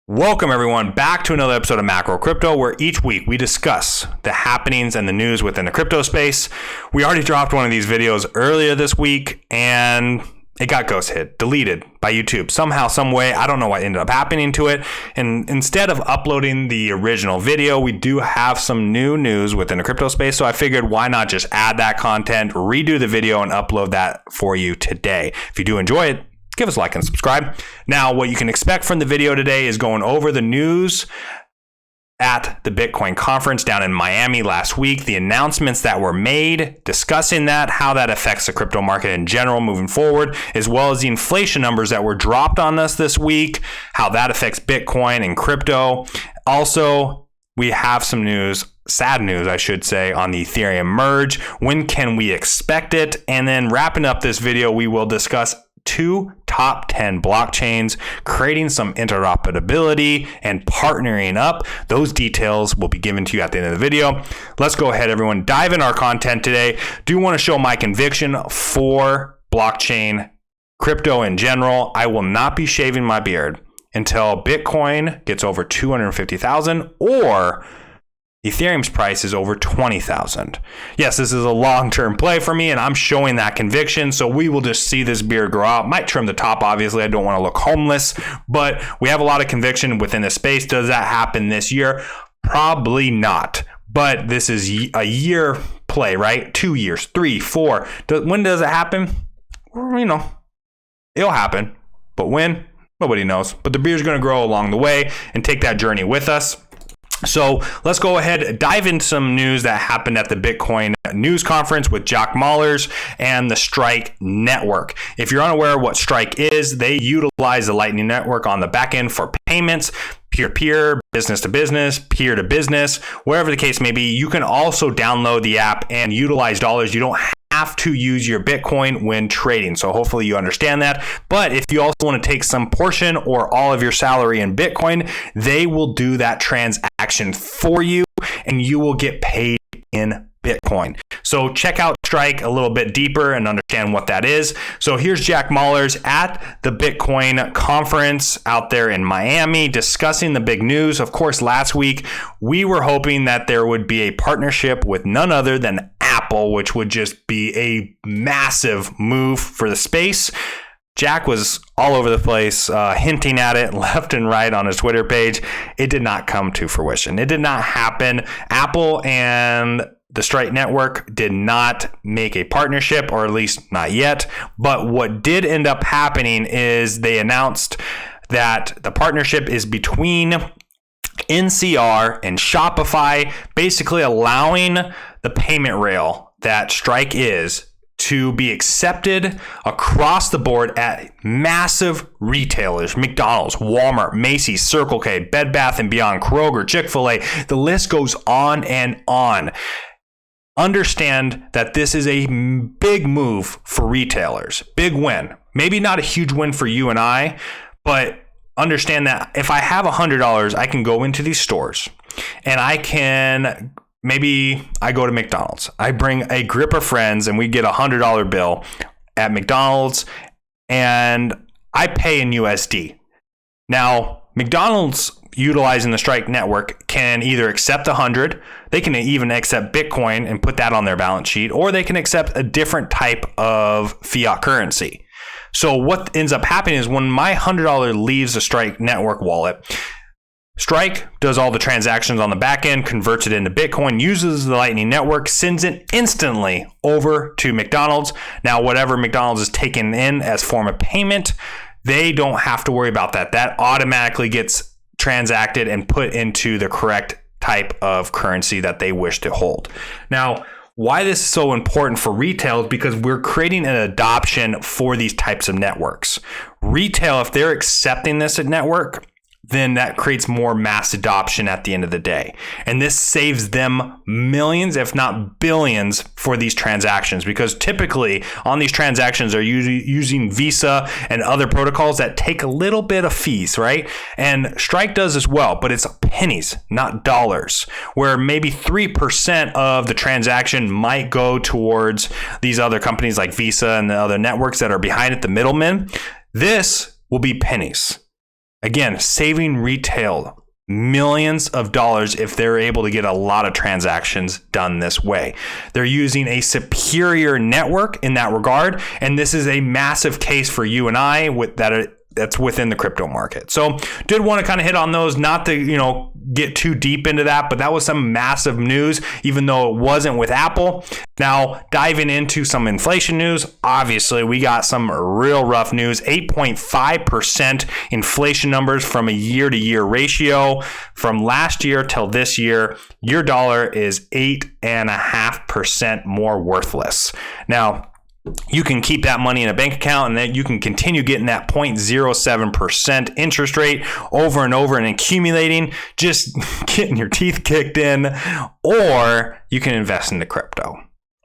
Welcome everyone back to another episode of Macro Crypto, where each week we discuss the happenings and the news within the crypto space. We already dropped one of these videos earlier this week and it got ghost hit, deleted by YouTube. Somehow, some way, I don't know what ended up happening to it. And instead of uploading the original video, we do have some new news within the crypto space. So I figured why not just add that content, redo the video and upload that for you today. If you do enjoy it, give us a like and subscribe. Now, what you can expect from the video today is going over the news at the Bitcoin conference down in Miami last week, the announcements that were made, discussing that, how that affects the crypto market in general moving forward, as well as the inflation numbers that were dropped on us this week, how that affects Bitcoin and crypto. Also, we have some news, sad news, I should say, on the Ethereum merge. When can we expect it? And then wrapping up this video, we will discuss two top 10 blockchains, creating some interoperability and partnering up. Those details will be given to you at the end of the video. Let's go ahead, everyone, dive in our content today. Do want to show my conviction for blockchain, crypto in general. I will not be shaving my beard until Bitcoin gets over 250,000 or Ethereum's price is over 20,000. Yes, this is a long-term play for me, and I'm showing that conviction. So we will just see this beard grow out. Might trim the top, obviously. I don't want to look homeless, but we have a lot of conviction within this space. Does that happen this year? Probably not. But this is a year play, right? 2 years, 3, 4. When does it happen? Well, it'll happen. But when? Nobody knows. But the beard's going to grow along the way and take that journey with us. So let's go ahead, dive into some news that happened at the Bitcoin news conference with Jack Mallers and the Strike network. If you're unaware of what Strike is, they utilize the Lightning Network on the back end for payments, peer-to-peer, business-to-business, peer-to-business, wherever the case may be. You can also download the app and utilize dollars. You don't have to use your Bitcoin when trading. So hopefully you understand that. But if you also want to take some portion or all of your salary in Bitcoin, they will do that transaction for you and you will get paid in Bitcoin. So check out Strike a little bit deeper and understand what that is. So here's Jack Mallers at the Bitcoin conference out there in Miami discussing the big news. Of course, last week we were hoping that there would be a partnership with none other than Apple, which would just be a massive move for the space. Jack was all over the place, hinting at it left and right on his Twitter page. It did not come to fruition. It did not happen. Apple and the Strike network did not make a partnership, or at least not yet. But what did end up happening is they announced that the partnership is between NCR and Shopify, basically allowing the payment rail that Strike is to be accepted across the board at massive retailers, McDonald's, Walmart, Macy's, Circle K, Bed Bath & Beyond, Kroger, Chick-fil-A. The list goes on and on. Understand that this is a big move for retailers. Big win. Maybe not a huge win for you and I, but understand that if I have $100, I can go into these stores and maybe I go to McDonald's. I bring a group of friends and we get a $100 bill at McDonald's and I pay in USD. Now, McDonald's utilizing the Strike network can either accept 100, they can even accept Bitcoin and put that on their balance sheet, or they can accept a different type of fiat currency. So what ends up happening is when my $100 leaves the Strike network wallet, Strike does all the transactions on the back end, converts it into Bitcoin, uses the Lightning Network, sends it instantly over to McDonald's. Now, whatever McDonald's is taking in as form of payment, they don't have to worry about that. That automatically gets transacted and put into the correct type of currency that they wish to hold. Now, why this is so important for retail is because we're creating an adoption for these types of networks. Retail, if they're accepting this at network, then that creates more mass adoption at the end of the day. And this saves them millions, if not billions, for these transactions, because typically on these transactions they're using Visa and other protocols that take a little bit of fees, right? And Strike does as well, but it's pennies, not dollars, where maybe 3% of the transaction might go towards these other companies like Visa and the other networks that are behind it, the middlemen. This will be pennies. Again, saving retail millions of dollars if they're able to get a lot of transactions done this way. They're using a superior network in that regard, and this is a massive case for you and I that's within the crypto market. So did want to kind of hit on those, not to get too deep into that, but that was some massive news, even though it wasn't with Apple. Now diving into some inflation news, obviously we got some real rough news. 8.5% inflation numbers from a year-to-year ratio. From last year till this year, your dollar is 8.5% more worthless. Now, you can keep that money in a bank account, and then you can continue getting that 0.07% interest rate over and over and accumulating, just getting your teeth kicked in, or you can invest into crypto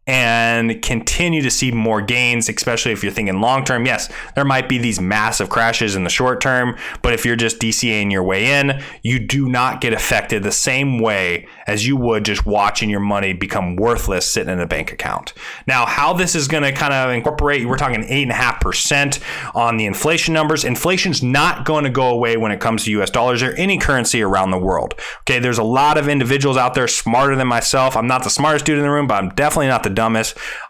and continue to see more gains, especially if you're thinking long term. Yes, there might be these massive crashes in the short term, but if you're just DCAing your way in, you do not get affected the same way as you would just watching your money become worthless sitting in a bank account. Now, how this is going to kind of incorporate, we're talking 8.5% on the inflation numbers. Inflation's not going to go away when it comes to US dollars or any currency around the world. Okay, there's a lot of individuals out there smarter than myself. I'm not the smartest dude in the room, but I'm definitely not the dumbest.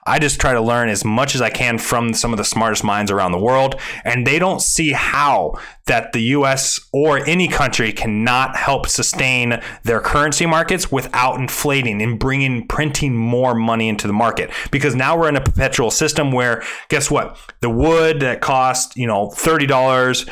I just try to learn as much as I can from some of the smartest minds around the world, and they don't see how that the US or any country cannot help sustain their currency markets without inflating and printing more money into the market. Because now we're in a perpetual system where, guess what? The wood that cost, $30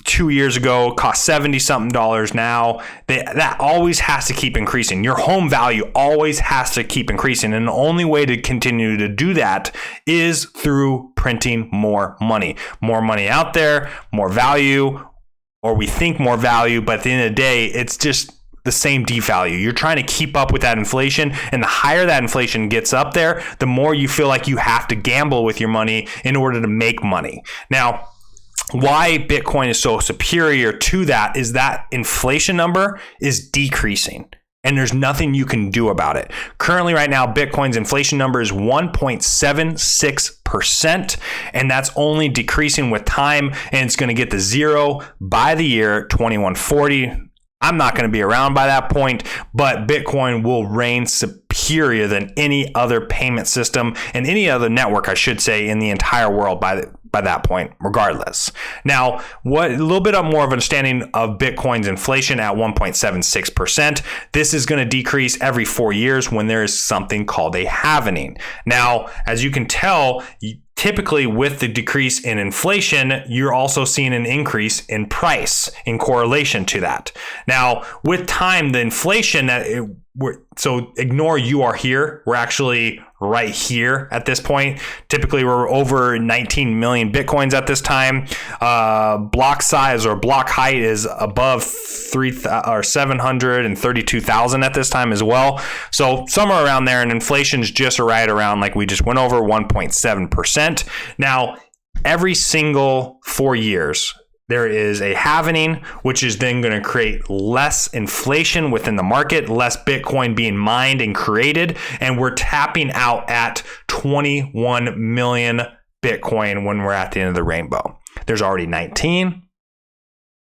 2 years ago cost 70 something dollars now. That always has to keep increasing. Your home value always has to keep increasing. And the only way to continue to do that is through printing more money. More money out there, more value, or we think more value, but at the end of the day, it's just the same devalue. You're trying to keep up with that inflation, and the higher that inflation gets up there, the more you feel like you have to gamble with your money in order to make money. Now, why Bitcoin is so superior to that is that inflation number is decreasing, and there's nothing you can do about it. Currently, right now, Bitcoin's inflation number is 1.76%, and that's only decreasing with time, and it's going to get to zero by the year 2140. I'm not going to be around by that point, but Bitcoin will reign superior than any other payment system and any other network, I should say, in the entire world by that point, regardless. Now, a little bit more of understanding of Bitcoin's inflation at 1.76%. This is going to decrease every 4 years when there is something called a halvening. Now, as you can tell, typically with the decrease in inflation, you're also seeing an increase in price in correlation to that. Now, with time, the inflation so ignore you are here. We're actually right here at this point. Typically, we're over 19 million Bitcoins at this time. Block size or block height is above 732,000 at this time as well. So somewhere around there, and inflation's just right around, like we just went over, 1.7%. Now, every single 4 years, there is a halvening, which is then going to create less inflation within the market, less Bitcoin being mined and created, and we're tapping out at 21 million Bitcoin when we're at the end of the rainbow. There's already 19,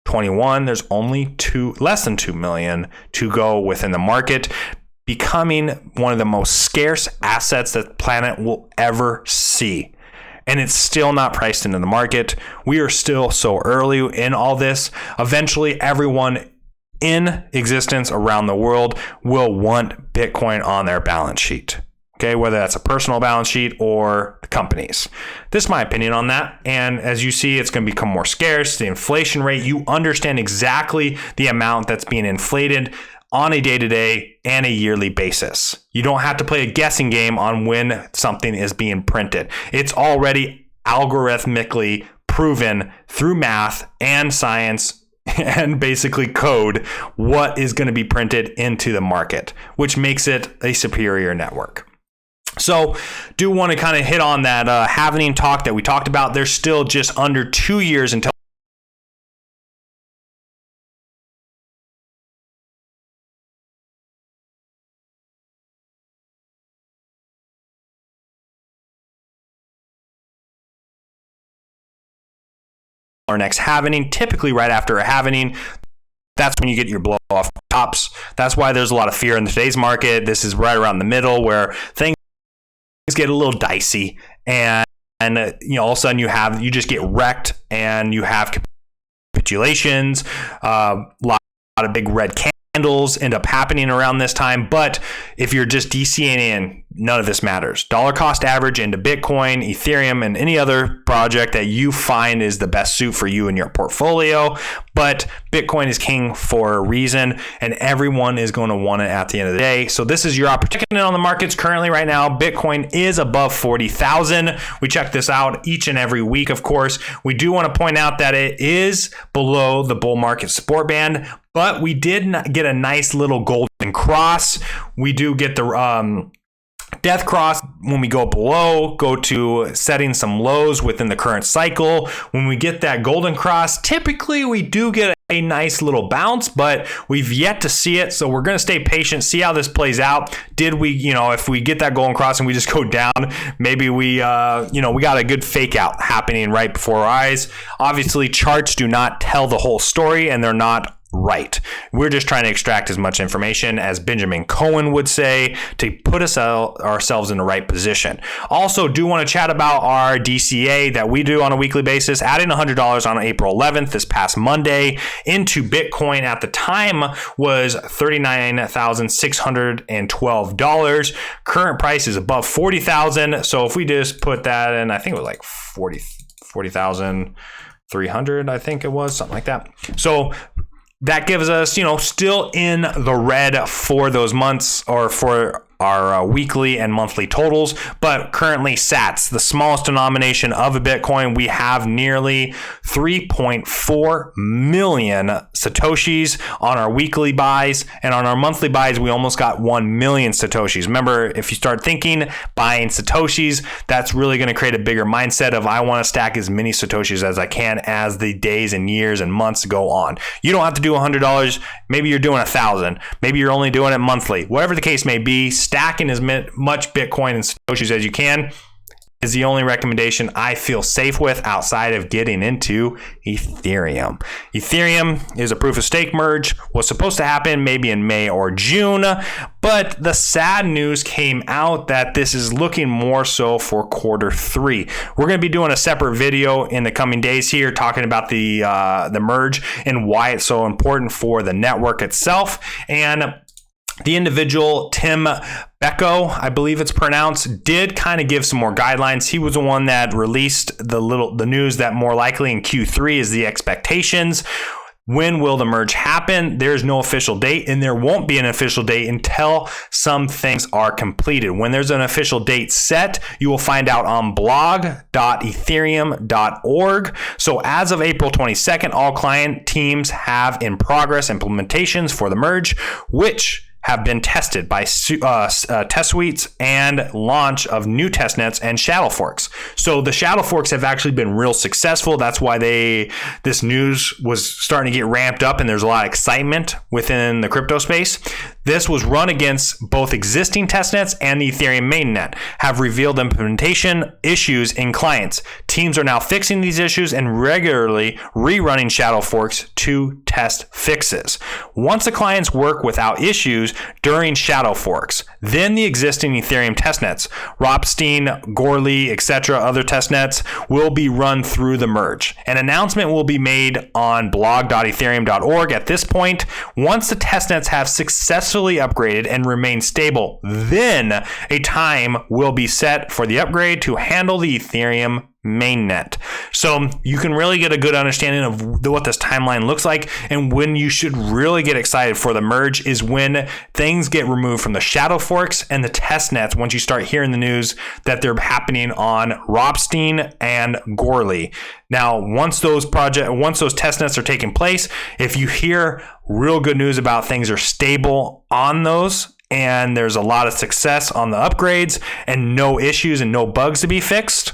21, there's only less than 2 million to go within the market, becoming one of the most scarce assets that the planet will ever see. And it's still not priced into the market. We are still so early in all this. Eventually, everyone in existence around the world will want Bitcoin on their balance sheet. Okay, whether that's a personal balance sheet or the companies. This is my opinion on that. And as you see, it's going to become more scarce. The inflation rate, you understand exactly the amount that's being inflated on a day-to-day and a yearly basis. You don't have to play a guessing game on when something is being printed. It's already algorithmically proven through math and science and basically code what is going to be printed into the market, which makes it a superior network. So do want to kind of hit on that halvening talk that we talked about. There's still just under 2 years until next halvening, typically right after a halvening. That's when you get your blow off tops. That's why there's a lot of fear in today's market. This is right around the middle where things get a little dicey, and all of a sudden you just get wrecked, and you have capitulations. A lot of big red candles end up happening around this time. But if you're just DCing in, none of this matters. Dollar cost average into Bitcoin, Ethereum, and any other project that you find is the best suit for you in your portfolio. But Bitcoin is king for a reason, and everyone is going to want it at the end of the day. So this is your opportunity on the markets currently right now. Bitcoin is above 40,000. We check this out each and every week, of course. We do want to point out that it is below the bull market support band, but we did get a nice little golden cross. We do get the death cross when we go below, go to setting some lows within the current cycle. When we get that golden cross, typically we do get a nice little bounce, but we've yet to see it. So we're going to stay patient, see how this plays out. Did we, if we get that golden cross and we just go down, maybe we got a good fake out happening right before our eyes. Obviously, charts do not tell the whole story, and they're not right. We're just trying to extract as much information as Benjamin Cohen would say to put ourselves in the right position. Also, do want to chat about our DCA that we do on a weekly basis, adding $100 on April 11th, this past Monday, into Bitcoin at the time was $39,612. Current price is above 40,000. So if we just put that in, I think it was like 40,300, I think it was, something like that. So that gives us, still in the red for those months, or for our weekly and monthly totals, but currently sats, the smallest denomination of a Bitcoin, we have nearly 3.4 million Satoshis on our weekly buys, and on our monthly buys, we almost got 1 million Satoshis. Remember, if you start thinking buying Satoshis, that's really going to create a bigger mindset of I want to stack as many Satoshis as I can as the days and years and months go on. You don't have to do $100. Maybe you're doing 1,000. Maybe you're only doing it monthly. Whatever the case may be, stacking as much Bitcoin and Satoshis as you can is the only recommendation I feel safe with outside of getting into Ethereum. Ethereum is a proof of stake merge, was supposed to happen maybe in May or June, but the sad news came out that this is looking more so for Q3. We're going to be doing a separate video in the coming days here talking about the merge and why it's so important for the network itself. And the individual, Tim Becko, I believe it's pronounced, did kind of give some more guidelines. He was the one that released the news that more likely in Q3 is the expectations. When will the merge happen? There's no official date, and there won't be an official date until some things are completed. When there's an official date set, you will find out on blog.ethereum.org. So as of April 22nd, all client teams have in progress implementations for the merge, which have been tested by test suites and launch of new testnets and shadow forks. So the shadow forks have actually been real successful. That's why this news was starting to get ramped up, and there's a lot of excitement within the crypto space. This was run against both existing testnets and the Ethereum mainnet, have revealed implementation issues in clients. Teams are now fixing these issues and regularly rerunning shadow forks to test fixes. Once the clients work without issues during shadow forks, then the existing Ethereum testnets, Ropstein, Goerli, etc., other testnets will be run through the merge. An announcement will be made on blog.ethereum.org at this point. Once the testnets have successfully upgraded and remain stable, then a time will be set for the upgrade to handle the Ethereum mainnet. So you can really get a good understanding of what this timeline looks like, and when you should really get excited for the merge is when things get removed from the shadow forks and the test nets. Once you start hearing the news that they're happening on Ropstein and Goerli. Now, once those test nets are taking place, if you hear real good news about things are stable on those, and there's a lot of success on the upgrades and no issues and no bugs to be fixed,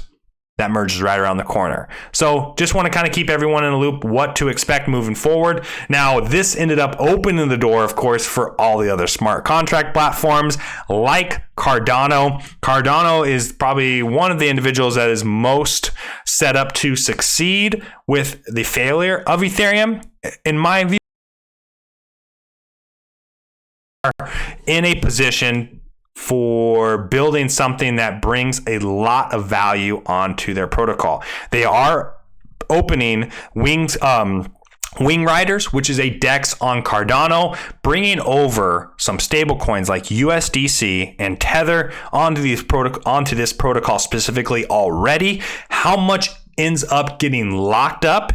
that merge is right around the corner. So just want to kind of keep everyone in the loop what to expect moving forward. Now, this ended up opening the door, of course, for all the other smart contract platforms like Cardano. Cardano is probably one of the individuals that is most set up to succeed with the failure of Ethereum. In my view, in a position for building something that brings a lot of value onto their protocol. They are opening Wing Riders, which is a DEX on Cardano, bringing over some stable coins like USDC and Tether onto this protocol specifically already. How much ends up getting locked up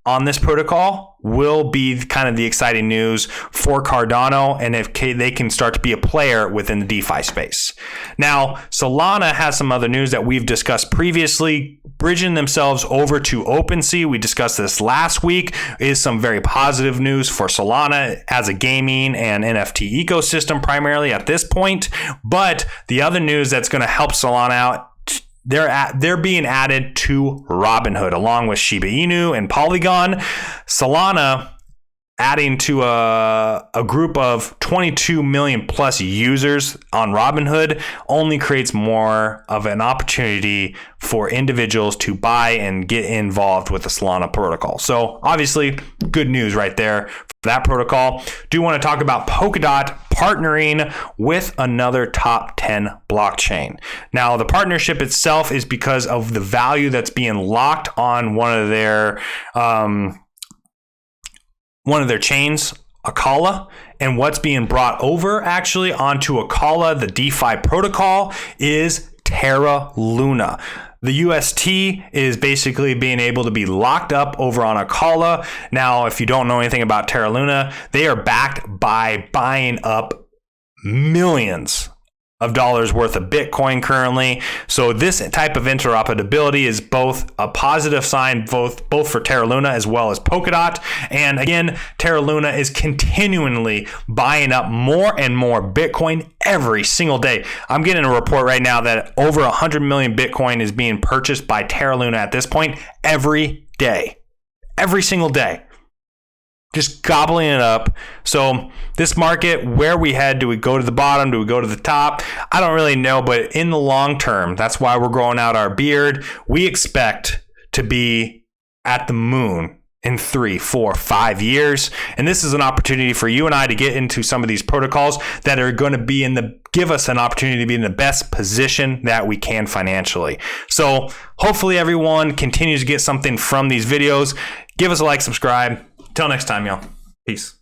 on this protocol will be kind of the exciting news for Cardano, and if they can start to be a player within the DeFi space. Now, Solana has some other news that we've discussed previously, bridging themselves over to OpenSea. We discussed this last week. Is some very positive news for Solana as a gaming and NFT ecosystem primarily at this point. But the other news that's going to help Solana out, they're being added to Robinhood along with Shiba Inu and Polygon. Solana adding to a group of 22 million plus users on Robinhood only creates more of an opportunity for individuals to buy and get involved with the Solana protocol. So obviously good news right there for that protocol. Do want to talk about Polkadot partnering with another top 10 blockchain. Now, the partnership itself is because of the value that's being locked on one of their chains, Akala, and what's being brought over actually onto Akala, the DeFi protocol, is Terra Luna. The UST is basically being able to be locked up over on Akala. Now, if you don't know anything about Terra Luna, they are backed by buying up millions of dollars worth of Bitcoin currently. So this type of interoperability is both a positive sign, both for Terra Luna as well as Polkadot. And again, Terra Luna is continually buying up more and more Bitcoin every single day. I'm getting a report right now that over 100 million Bitcoin is being purchased by Terra Luna at this point every day, every single day. Just gobbling it up. So this market, where we head, do we go to the bottom? Do we go to the top? I don't really know, but in the long term, that's why we're growing out our beard. We expect to be at the moon in 3, 4, 5 years. And this is an opportunity for you and I to get into some of these protocols that are going to give us an opportunity to be in the best position that we can financially. So hopefully everyone continues to get something from these videos. Give us a like, subscribe. Till next time, y'all. Peace.